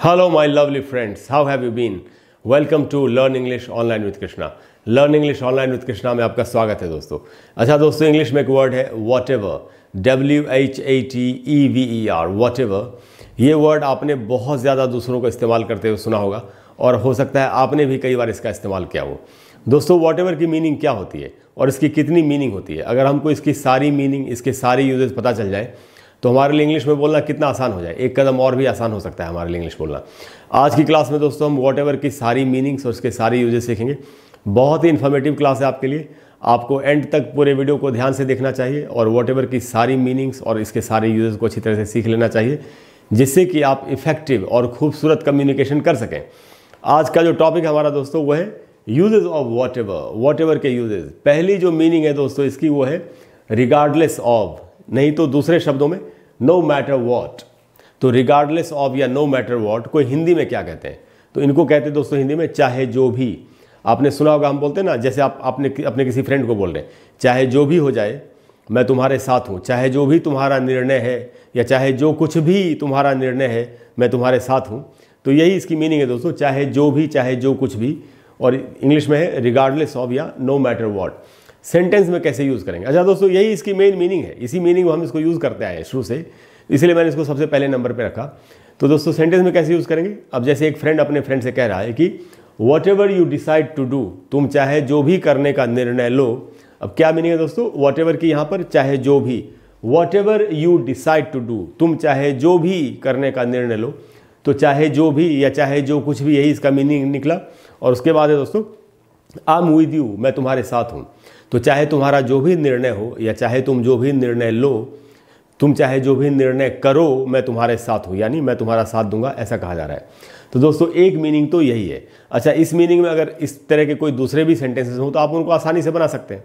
Hello, my lovely friends. How have you been? Welcome to Learn English Online with Krishna. Learn English Online with Krishna में आपका स्वागत है दोस्तों। अच्छा दोस्तों, इंग्लिश में एक वर्ड है whatever, WHATEVER, whatever। ये वर्ड आपने बहुत ज़्यादा दूसरों को इस्तेमाल करते हुए सुना होगा और हो सकता है आपने भी कई बार इसका इस्तेमाल किया हो। दोस्तों, whatever की मीनिंग क्या होती है और इसकी कितनी मीनिंग होती है, अगर हमको इसकी सारी मीनिंग, इसके सारे यूजेस पता चल जाए तो हमारे लिए इंग्लिश में बोलना कितना आसान हो जाए, एक कदम और भी आसान हो सकता है हमारे लिए इंग्लिश बोलना। आज की क्लास में दोस्तों हम वॉटएवर की सारी मीनिंग्स और उसके सारे यूजेस सीखेंगे। बहुत ही इन्फॉर्मेटिव क्लास है आपके लिए। आपको एंड तक पूरे वीडियो को ध्यान से देखना चाहिए और वॉटएवर की सारी मीनिंग्स और इसके सारे यूजेस को अच्छी तरह से सीख लेना चाहिए, जिससे कि आप इफेक्टिव और खूबसूरत कम्युनिकेशन कर सकें। आज का जो टॉपिक हमारा दोस्तों वो है यूजेस ऑफ वॉटएवर। वॉटएवर के यूजेस, पहली जो मीनिंग है दोस्तों इसकी वो है रिगार्डलेस ऑफ, नहीं तो दूसरे शब्दों में नो मैटर वॉट। तो रिगार्डलेस ऑफ या नो मैटर वॉट को हिंदी में क्या कहते हैं? तो इनको कहते हैं दोस्तों हिंदी में चाहे जो भी। आपने सुना होगा, हम बोलते हैं ना, जैसे आप अपने किसी फ्रेंड को बोल रहे हैं चाहे जो भी हो जाए मैं तुम्हारे साथ हूँ, चाहे जो भी तुम्हारा निर्णय है या चाहे जो कुछ भी तुम्हारा निर्णय है मैं तुम्हारे साथ हूँ। तो यही इसकी मीनिंग है दोस्तों, चाहे जो भी, चाहे जो कुछ भी। और इंग्लिश में है रिगार्डलेस ऑफ या नो मैटर वॉट। सेंटेंस में कैसे यूज़ करेंगे? अच्छा दोस्तों, यही इसकी मेन मीनिंग है, इसी मीनिंग में हम इसको यूज़ करते आए हैं शुरू से, इसलिए मैंने इसको सबसे पहले नंबर पे रखा। तो दोस्तों सेंटेंस में कैसे यूज़ करेंगे? अब जैसे एक फ्रेंड अपने फ्रेंड से कह रहा है कि whatever you decide to do, तुम चाहे जो भी करने का निर्णय लो। अब क्या मीनिंग है दोस्तों वॉट एवर की यहाँ पर? चाहे जो भी, whatever you decide to do, तुम चाहे जो भी करने का निर्णय लो। तो चाहे जो भी या चाहे जो कुछ भी, यही इसका मीनिंग निकला। और उसके बाद है दोस्तों आई एम विद यू, मैं तुम्हारे साथ हूँ। तो चाहे तुम्हारा जो भी निर्णय हो या चाहे तुम जो भी निर्णय लो, तुम चाहे जो भी निर्णय करो मैं तुम्हारे साथ हूँ, यानी मैं तुम्हारा साथ दूंगा, ऐसा कहा जा रहा है। तो दोस्तों एक मीनिंग तो यही है। अच्छा, इस मीनिंग में अगर इस तरह के कोई दूसरे भी सेंटेंसेस हो तो आप उनको आसानी से बना सकते हैं।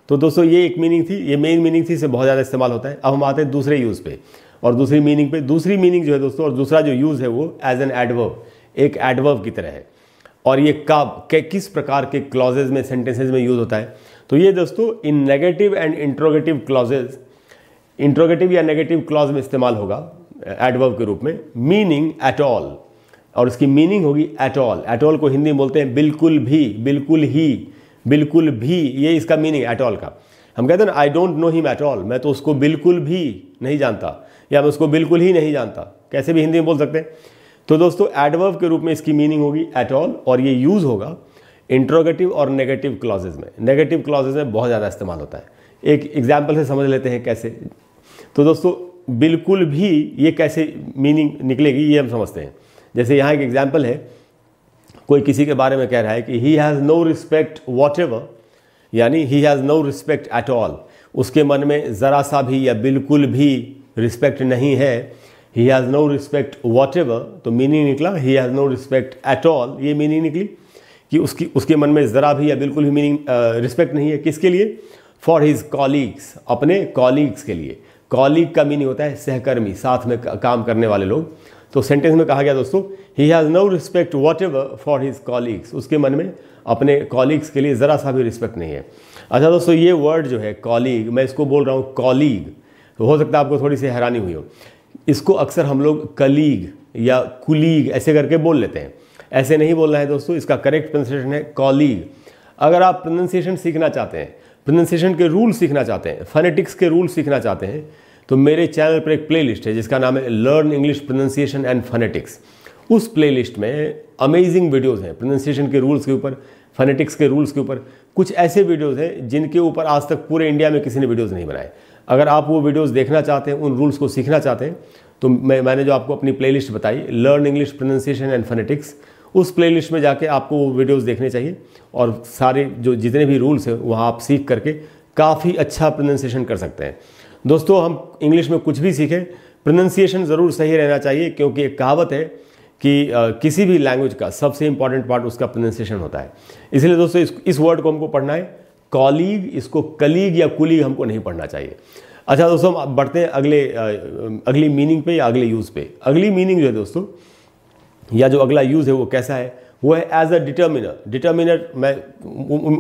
तो दोस्तों ये एक मीनिंग थी, ये मेन मीनिंग थी, इसे बहुत ज़्यादा इस्तेमाल होता है। अब हम आते हैं दूसरे यूज़ पे और दूसरी मीनिंग पे। दूसरी मीनिंग जो है दोस्तों और दूसरा जो यूज़ है वो एज एन एडवर्ब, एक एडवर्ब की तरह है। और ये कब किस प्रकार के क्लॉजेज में, सेंटेंसेज में यूज़ होता है? तो ये दोस्तों इन negative and interrogative clauses, interrogative या नेगेटिव क्लॉज में इस्तेमाल होगा एडवर्ब के रूप में। मीनिंग एट ऑल, और इसकी मीनिंग होगी एट ऑल। एट ऑल को हिंदी में बोलते हैं बिल्कुल भी, बिल्कुल ही, बिल्कुल भी, ये इसका मीनिंग एट ऑल का। हम कहते हैं ना I don't know him at all, मैं तो उसको बिल्कुल भी नहीं जानता या मैं उसको बिल्कुल ही नहीं जानता, कैसे भी हिंदी में बोल सकते हैं। तो दोस्तों एडवर्ब के रूप में इसकी मीनिंग होगी एट ऑल और ये यूज़ होगा इंट्रोगेटिव और नेगेटिव क्लॉजेज में। नेगेटिव क्लॉजेज में बहुत ज़्यादा इस्तेमाल होता है। एक एग्जाम्पल से समझ लेते हैं कैसे। तो दोस्तों बिल्कुल भी ये कैसे मीनिंग निकलेगी ये हम समझते हैं। जैसे यहाँ एक एग्जाम्पल है, कोई किसी के बारे में कह रहा है कि he has no respect whatever, यानी he has no respect at all, उसके मन में ज़रा सा भी या बिल्कुल भी रिस्पेक्ट नहीं है। He has no respect whatever, तो मीनिंग निकला he has no respect at all. ये मीनिंग निकली कि उसके मन में ज़रा भी या बिल्कुल भी मीनिंग रिस्पेक्ट नहीं है। किसके लिए? फॉर हिज कॉलीग्स, अपने कॉलीग्स के लिए। कॉलीग का मीनिंग होता है सहकर्मी, साथ में काम करने वाले लोग। तो सेंटेंस में कहा गया दोस्तों he has no respect whatever for his colleagues, उसके मन में अपने कॉलीग्स के लिए ज़रा सा भी रिस्पेक्ट नहीं है। अच्छा दोस्तों, ये वर्ड जो है कॉलीग, मैं इसको बोल रहा हूँ कॉलीग, तो हो सकता है आपको थोड़ी सी हैरानी हुई हो। इसको अक्सर हम लोग कलीग या कुलीग ऐसे करके बोल लेते हैं, ऐसे नहीं बोलना है दोस्तों। इसका करेक्ट प्रोनाउंसिएशन है कॉलीग। अगर आप प्रोनाउंसिएशन सीखना चाहते हैं, प्रोनाउंसिएशन के रूल सीखना चाहते हैं, फोनेटिक्स के रूल सीखना चाहते हैं, तो मेरे चैनल पर एक प्लेलिस्ट है जिसका नाम है learn English pronunciation and phonetics. उस प्लेलिस्ट में अमेजिंग वीडियोज़ हैं प्रोनाउंसिएशन के रूल्स के ऊपर, फोनेटिक्स के रूल्स के ऊपर। कुछ ऐसे वीडियोज़ हैं जिनके ऊपर आज तक पूरे इंडिया में किसी ने वीडियोज़ नहीं बनाए। अगर आप वो वीडियोज़ देखना चाहते हैं, उन रूल्स को सीखना चाहते हैं, तो मैंने जो आपको अपनी प्लेलिस्ट बताई learn English pronunciation and phonetics, उस प्लेलिस्ट में जाके आपको वो वीडियोस देखने चाहिए और सारे जो जितने भी रूल्स हैं वहाँ आप सीख करके काफ़ी अच्छा प्रोनाउंसिएशन कर सकते हैं। दोस्तों हम इंग्लिश में कुछ भी सीखें, प्रोनाउंसिएशन ज़रूर सही रहना चाहिए, क्योंकि एक कहावत है कि किसी भी लैंग्वेज का सबसे इंपॉर्टेंट पार्ट उसका प्रोनाउंसिएशन होता है। इसलिए दोस्तों इस वर्ड को हमको पढ़ना है कॉलीग, इसको कलीग या कुलीग हमको नहीं पढ़ना चाहिए। अच्छा दोस्तों, हम बढ़ते हैं अगली मीनिंग पे या अगले यूज़ पे। अगली मीनिंग जो है दोस्तों, या जो अगला यूज़ है वो कैसा है? वो है एज अ डिटर्मिनर। डिटर्मिनर मैं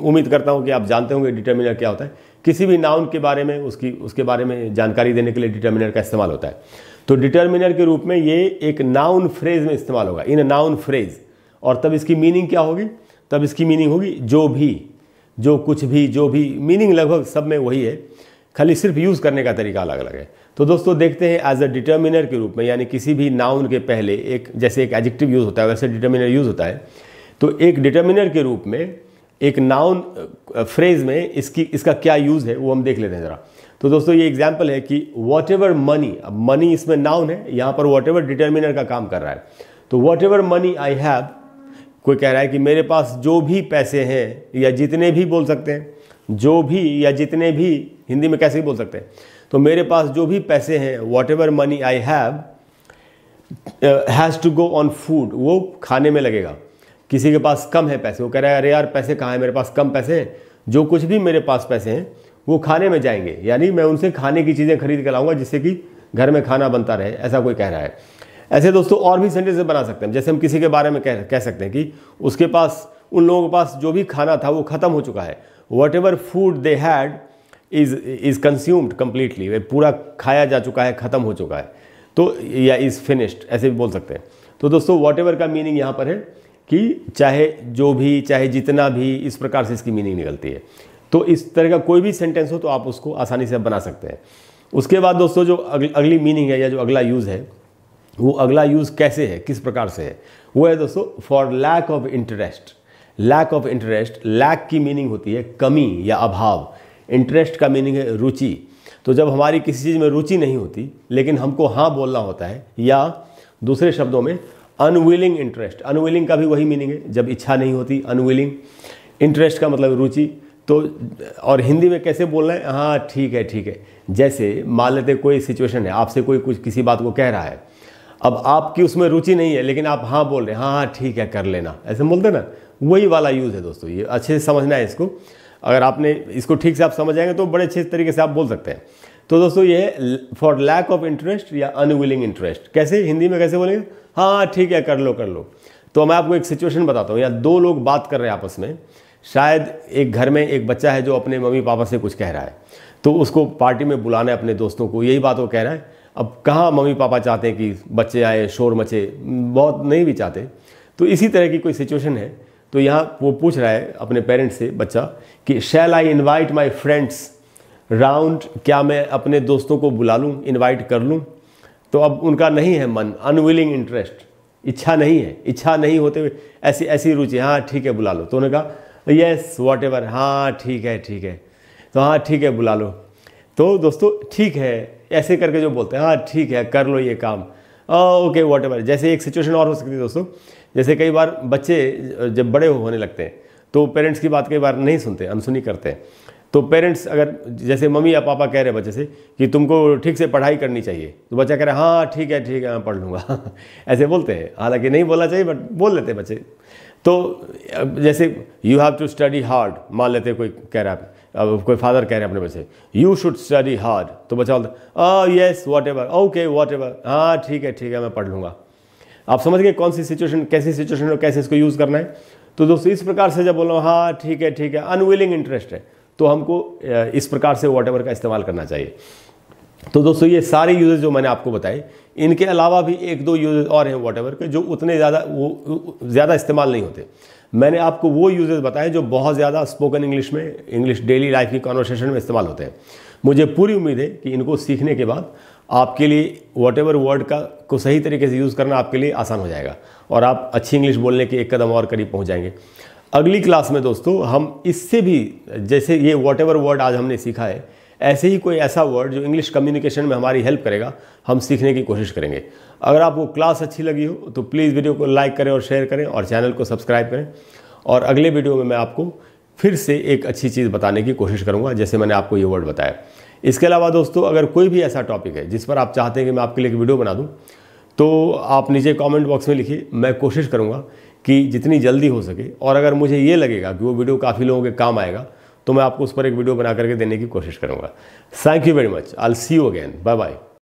उम्मीद करता हूँ कि आप जानते होंगे डिटर्मिनर क्या होता है। किसी भी नाउन के बारे में उसके बारे में जानकारी देने के लिए डिटर्मिनर का इस्तेमाल होता है। तो डिटर्मिनर के रूप में ये एक नाउन फ्रेज में इस्तेमाल होगा, इन नाउन फ्रेज। और तब इसकी मीनिंग क्या होगी? तब इसकी मीनिंग होगी जो भी, जो कुछ भी, जो भी। मीनिंग लगभग सब में वही है, खाली सिर्फ यूज़ करने का तरीका अलग अलग है। तो दोस्तों देखते हैं एज अ डिटर्मिनर के रूप में, यानी किसी भी नाउन के पहले एक, जैसे एक एडजेक्टिव यूज़ होता है वैसे डिटर्मिनर यूज़ होता है। तो एक डिटर्मिनर के रूप में एक नाउन फ्रेज में इसका क्या यूज़ है वो हम देख लेते हैं ज़रा। तो दोस्तों ये एग्जाम्पल है कि वॉट एवर मनी, अब मनी इसमें नाउन है, यहाँ पर वॉट एवर डिटर्मिनर का काम कर रहा है। तो what ever money I have, कोई कह रहा है कि मेरे पास जो भी पैसे हैं, या जितने भी बोल सकते हैं, जो भी या जितने भी, हिंदी में कैसे भी बोल सकते हैं। तो मेरे पास जो भी पैसे हैं, whatever money I have has to go on food, वो खाने में लगेगा। किसी के पास कम है पैसे, वो कह रहा है अरे यार पैसे कहाँ हैं, मेरे पास कम पैसे हैं, जो कुछ भी मेरे पास पैसे हैं वो खाने में जाएंगे, यानी मैं उनसे खाने की चीज़ें खरीद कर लाऊंगा जिससे कि घर में खाना बनता रहे, ऐसा कोई कह रहा है। ऐसे दोस्तों और भी सेंटेंस बना सकते हैं। जैसे हम किसी के बारे में कह सकते हैं कि उसके पास, उन लोगों के पास जो भी खाना था वो ख़त्म हो चुका है। What ever food they had is consumed completely, पूरा खाया जा चुका है, ख़त्म हो चुका है। तो या इज़ फिनिश्ड, ऐसे भी बोल सकते हैं। तो दोस्तों वॉट एवर का मीनिंग यहाँ पर है कि चाहे जो भी, चाहे जितना भी, इस प्रकार से इसकी मीनिंग निकलती है। तो इस तरह का कोई भी सेंटेंस हो तो आप उसको आसानी से बना सकते हैं। उसके बाद दोस्तों जो अगली मीनिंग है या जो अगला यूज़ है, वो अगला यूज़ कैसे है, किस प्रकार से है, वो है दोस्तों for lack of interest. Lack of interest, lack की मीनिंग होती है कमी या अभाव, इंटरेस्ट का मीनिंग है रुचि। तो जब हमारी किसी चीज़ में रुचि नहीं होती लेकिन हमको हाँ बोलना होता है, या दूसरे शब्दों में अनविलिंग इंटरेस्ट। अनविलिंग का भी वही मीनिंग है, जब इच्छा नहीं होती, अनविलिंग। इंटरेस्ट का मतलब रुचि। तो और हिंदी में कैसे बोलना है? हाँ ठीक है, ठीक है। जैसे मान लेते कोई सिचुएशन है, आपसे कोई कुछ किसी बात को कह रहा है, अब आपकी उसमें रुचि नहीं है लेकिन आप हाँ बोल रहे हैं, हाँ हाँ ठीक है कर लेना, ऐसे बोलते ना, वही वाला यूज़ है दोस्तों। ये अच्छे से समझना है इसको। अगर आपने इसको ठीक से आप समझ जाएंगे तो बड़े अच्छे तरीके से आप बोल सकते हैं। तो दोस्तों ये फॉर लैक ऑफ इंटरेस्ट या अनविलिंग इंटरेस्ट, कैसे हिंदी में कैसे बोलेंगे? हाँ ठीक है कर लो कर लो। तो मैं आपको एक सिचुएशन बताता हूँ, या दो लोग बात कर रहे हैं आपस में। शायद एक घर में एक बच्चा है जो अपने मम्मी पापा से कुछ कह रहा है, तो उसको पार्टी में बुलाना है अपने दोस्तों को, यही बात वो कह रहा है। अब कहाँ मम्मी पापा चाहते हैं कि बच्चे आए, शोर मचे, बहुत नहीं भी चाहते। तो इसी तरह की कोई सिचुएशन है। तो यहाँ वो पूछ रहा है अपने पेरेंट्स से बच्चा कि shall I invite my friends round, क्या मैं अपने दोस्तों को बुला लूँ, इन्वाइट कर लूँ? तो अब उनका नहीं है मन, अनविलिंग इंटरेस्ट, इच्छा नहीं है, इच्छा नहीं होते हुए ऐसी रुचि, हाँ ठीक है बुला लो। तो उन्होंने कहा येस वॉट एवर, हाँ ठीक है ठीक है, तो हाँ ठीक है बुला लो। तो दोस्तों ठीक है ऐसे करके जो बोलते हैं, हाँ ठीक है कर लो ये काम, ओके वॉट एवर। जैसे एक सिचुएशन और हो सकती है दोस्तों, जैसे कई बार बच्चे जब बड़े होने लगते हैं तो पेरेंट्स की बात कई बार नहीं सुनते, अनसुनी करते हैं। तो पेरेंट्स अगर, जैसे मम्मी या पापा कह रहे हैं बच्चे से कि तुमको ठीक से पढ़ाई करनी चाहिए, तो बच्चा कह रहा है हाँ ठीक है मैं पढ़ लूँगा ऐसे बोलते हैं, हालांकि नहीं बोलना चाहिए बट बोल लेते हैं बच्चे। तो जैसे you have to study hard, मान लेते कोई कह रहा है, अब कोई फादर कह रहे हैं अपने बच्चे यू शुड स्टडी हार्ड, तो बच्चा बोलता है yes what ever, okay what ever, हाँ ठीक है मैं पढ़ लूँगा। आप समझ गए कौन सी सिचुएशन, कैसी सिचुएशन और कैसे इसको यूज़ करना है। तो दोस्तों इस प्रकार से जब बोल रहा हूँ हाँ ठीक है, अनविलिंग इंटरेस्ट है, तो हमको इस प्रकार से वॉट एवर का इस्तेमाल करना चाहिए। तो दोस्तों ये सारे यूजेस जो मैंने आपको बताए, इनके अलावा भी एक दो यूजेस और हैं वॉट एवर के जो उतने ज़्यादा इस्तेमाल नहीं होते। मैंने आपको वो यूजेस बताए जो बहुत ज़्यादा स्पोकन इंग्लिश में, इंग्लिश डेली लाइफ की कॉन्वर्सेशन में इस्तेमाल होते हैं। मुझे पूरी उम्मीद है कि इनको सीखने के बाद आपके लिए वॉट एवर वर्ड को सही तरीके से यूज़ करना आपके लिए आसान हो जाएगा और आप अच्छी इंग्लिश बोलने के एक कदम और करीब पहुँच जाएंगे। अगली क्लास में दोस्तों हम इससे भी, जैसे ये वॉट एवर वर्ड आज हमने सीखा है, ऐसे ही कोई ऐसा वर्ड जो इंग्लिश कम्युनिकेशन में हमारी हेल्प करेगा, हम सीखने की कोशिश करेंगे। अगर आपको क्लास अच्छी लगी हो तो प्लीज़ वीडियो को लाइक करें और शेयर करें और चैनल को सब्सक्राइब करें। और अगले वीडियो में मैं आपको फिर से एक अच्छी चीज़ बताने की कोशिश करूँगा, जैसे मैंने आपको ये वर्ड बताया। इसके अलावा दोस्तों अगर कोई भी ऐसा टॉपिक है जिस पर आप चाहते हैं कि मैं आपके लिए एक वीडियो बना दूँ, तो आप नीचे कमेंट बॉक्स में लिखिए। मैं कोशिश करूँगा कि जितनी जल्दी हो सके, और अगर मुझे ये लगेगा कि वो वीडियो काफ़ी लोगों के काम आएगा तो मैं आपको उस पर एक वीडियो बना करके देने की कोशिश करूँगा। Thank you very much, I will see you again, bye bye.